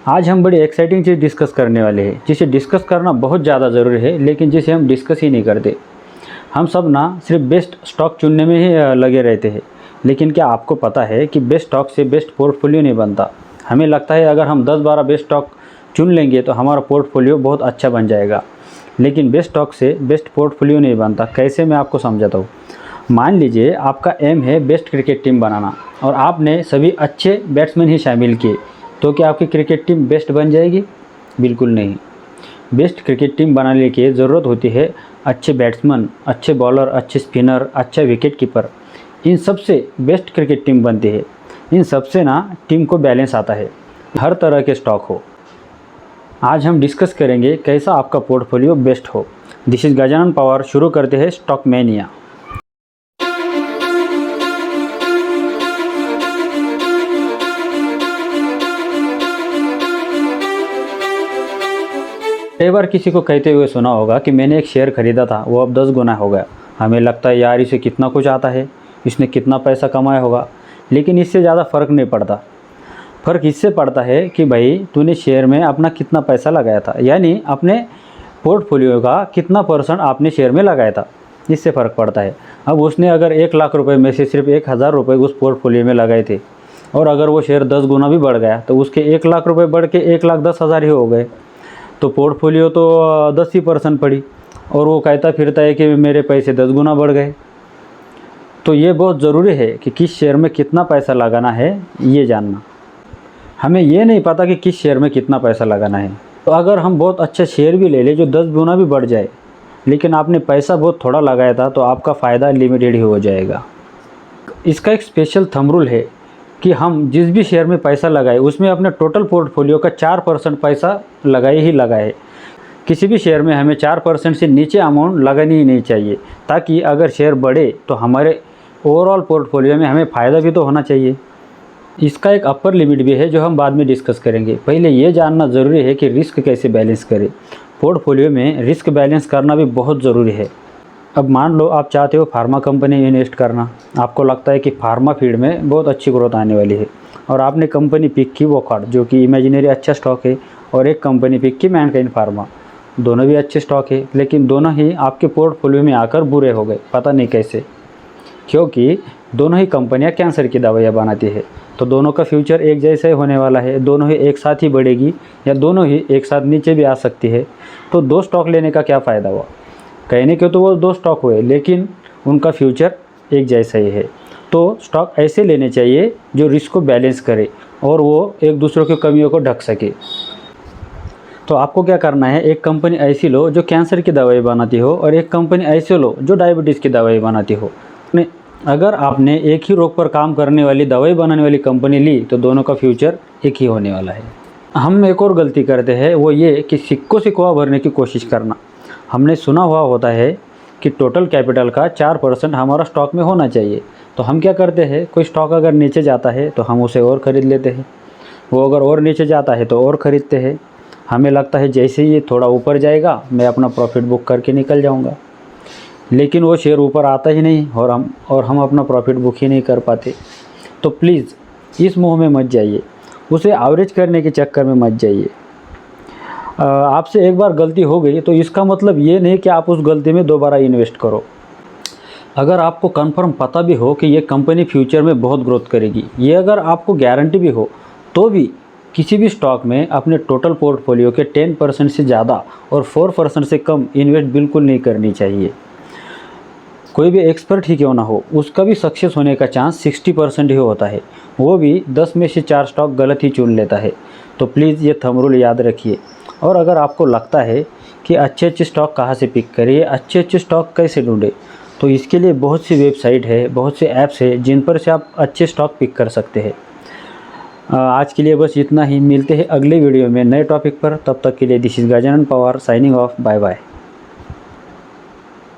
आज हम बड़ी एक्साइटिंग चीज़ डिस्कस करने वाले हैं, जिसे डिस्कस करना बहुत ज़्यादा ज़रूरी है, लेकिन जिसे हम डिस्कस ही नहीं करते। हम सब ना सिर्फ बेस्ट स्टॉक चुनने में ही लगे रहते हैं, लेकिन क्या आपको पता है कि बेस्ट स्टॉक से बेस्ट पोर्टफोलियो नहीं बनता। हमें लगता है अगर हम 10-12 बेस्ट स्टॉक चुन लेंगे तो हमारा पोर्टफोलियो बहुत अच्छा बन जाएगा, लेकिन बेस्ट स्टॉक से बेस्ट पोर्टफोलियो नहीं बनता। कैसे, मैं आपको समझाता हूँ। मान लीजिए आपका एम है बेस्ट क्रिकेट टीम बनाना और आपने सभी अच्छे बैट्समैन ही शामिल किए, तो क्या आपकी क्रिकेट टीम बेस्ट बन जाएगी? बिल्कुल नहीं। बेस्ट क्रिकेट टीम बनाने की ज़रूरत होती है अच्छे बैट्समैन, अच्छे बॉलर, अच्छे स्पिनर, अच्छा विकेट कीपर। इन सब से बेस्ट क्रिकेट टीम बनती है। इन सब से ना टीम को बैलेंस आता है, हर तरह के स्टॉक हो। आज हम डिस्कस करेंगे कैसा आपका पोर्टफोलियो बेस्ट हो। This is Gajanan Pawar. शुरू करते हैं स्टॉक मैनिया। कई बार किसी को कहते हुए सुना होगा कि मैंने एक शेयर खरीदा था, वो अब 10 गुना हो गया। हमें लगता है यार इसे कितना कुछ आता है, इसने कितना पैसा कमाया होगा, लेकिन इससे ज़्यादा फ़र्क नहीं पड़ता। फ़र्क इससे पड़ता है कि भाई तूने शेयर में अपना कितना पैसा लगाया था, यानी अपने पोर्टफोलियो का कितना % आपने शेयर में लगाया था, इससे फ़र्क पड़ता है। अब उसने अगर 1 लाख रुपये में से सिर्फ 1000 रुपये उस पोर्टफोलियो में लगाए थे और अगर वो शेयर 10 गुना भी बढ़ गया तो उसके 1 लाख रुपये बढ़ के 1,10,000 ही हो गए। तो पोर्टफोलियो तो 10 ही % पड़ी और वो कहता फिरता है कि मेरे पैसे 10 गुना बढ़ गए। तो ये बहुत ज़रूरी है कि किस शेयर में कितना पैसा लगाना है, ये जानना। हमें ये नहीं पता कि किस शेयर में कितना पैसा लगाना है, तो अगर हम बहुत अच्छा शेयर भी ले लें जो 10 गुना भी बढ़ जाए, लेकिन आपने पैसा बहुत थोड़ा लगाया था, तो आपका फ़ायदा लिमिटेड ही हो जाएगा। इसका एक स्पेशल थंब रूल है कि हम जिस भी शेयर में पैसा लगाए उसमें अपने टोटल पोर्टफोलियो का 4% पैसा लगाए ही लगाए। किसी भी शेयर में हमें 4% से नीचे अमाउंट लगानी ही नहीं चाहिए, ताकि अगर शेयर बढ़े तो हमारे ओवरऑल पोर्टफोलियो में हमें फ़ायदा भी तो होना चाहिए। इसका एक अपर लिमिट भी है जो हम बाद में डिस्कस करेंगे। पहले ये जानना ज़रूरी है कि रिस्क कैसे बैलेंस करें। पोर्टफोलियो में रिस्क बैलेंस करना भी बहुत ज़रूरी है। अब मान लो आप चाहते हो फार्मा कंपनी में इन्वेस्ट करना, आपको लगता है कि फार्मा फील्ड में बहुत अच्छी ग्रोथ आने वाली है और आपने कंपनी पिक की वोकहार्ट, जो कि इमेजिनरी अच्छा स्टॉक है, और एक कंपनी पिक की मैनकाइंड फार्मा। दोनों भी अच्छे स्टॉक है, लेकिन दोनों ही आपके पोर्टफोलियो में आकर बुरे हो गए। पता नहीं कैसे, क्योंकि दोनों ही कंपनियां कैंसर की दवाइयाँ बनाती है। तो दोनों का फ्यूचर एक जैसा ही होने वाला है, दोनों ही एक साथ ही बढ़ेगी या दोनों ही एक साथ नीचे भी आ सकती है। तो 2 स्टॉक लेने का क्या फ़ायदा हुआ? कहने के तो वो 2 स्टॉक हुए, लेकिन उनका फ्यूचर एक जैसा ही है। तो स्टॉक ऐसे लेने चाहिए जो रिस्क को बैलेंस करे और वो एक दूसरे की कमियों को ढक सके। तो आपको क्या करना है, एक कंपनी ऐसी लो जो कैंसर की दवाई बनाती हो और एक कंपनी ऐसी लो जो डायबिटीज़ की दवाई बनाती हो। अगर आपने एक ही रोग पर काम करने वाली दवाई बनाने वाली कंपनी ली तो दोनों का फ्यूचर एक ही होने वाला है। हम एक और गलती करते हैं, वो ये कि सिक्कों से कुआं भरने की कोशिश करना। हमने सुना हुआ होता है कि टोटल कैपिटल का 4% हमारा स्टॉक में होना चाहिए। तो हम क्या करते हैं, कोई स्टॉक अगर नीचे जाता है तो हम उसे और ख़रीद लेते हैं, वो अगर और नीचे जाता है तो और ख़रीदते हैं। हमें लगता है जैसे ही ये थोड़ा ऊपर जाएगा मैं अपना प्रॉफिट बुक करके निकल जाऊंगा, लेकिन वो शेयर ऊपर आता ही नहीं और हम अपना प्रॉफिट बुक ही नहीं कर पाते। तो प्लीज़ इस मोह में मत जाइए, उसे एवरेज करने के चक्कर में मत जाइए। आपसे एक बार गलती हो गई तो इसका मतलब ये नहीं कि आप उस गलती में दोबारा इन्वेस्ट करो। अगर आपको कंफर्म पता भी हो कि ये कंपनी फ्यूचर में बहुत ग्रोथ करेगी, ये अगर आपको गारंटी भी हो, तो भी किसी भी स्टॉक में अपने टोटल पोर्टफोलियो के 10% से ज़्यादा और 4% से कम इन्वेस्ट बिल्कुल नहीं करनी चाहिए। कोई भी एक्सपर्ट ही क्यों ना हो, उसका भी सक्सेस होने का चांस 60% ही होता है। वो भी 10 में से 4 स्टॉक गलत ही चुन लेता है। तो प्लीज़ ये थंब रूल याद रखिए। और अगर आपको लगता है कि अच्छे स्टॉक कहाँ से पिक करिए, अच्छे स्टॉक कैसे ढूंढे, तो इसके लिए बहुत सी वेबसाइट है, बहुत से ऐप्स है जिन पर से आप अच्छे स्टॉक पिक कर सकते हैं। आज के लिए बस इतना ही। मिलते हैं अगले वीडियो में नए टॉपिक पर। तब तक के लिए this is Gajanan Pawar signing off. Bye bye.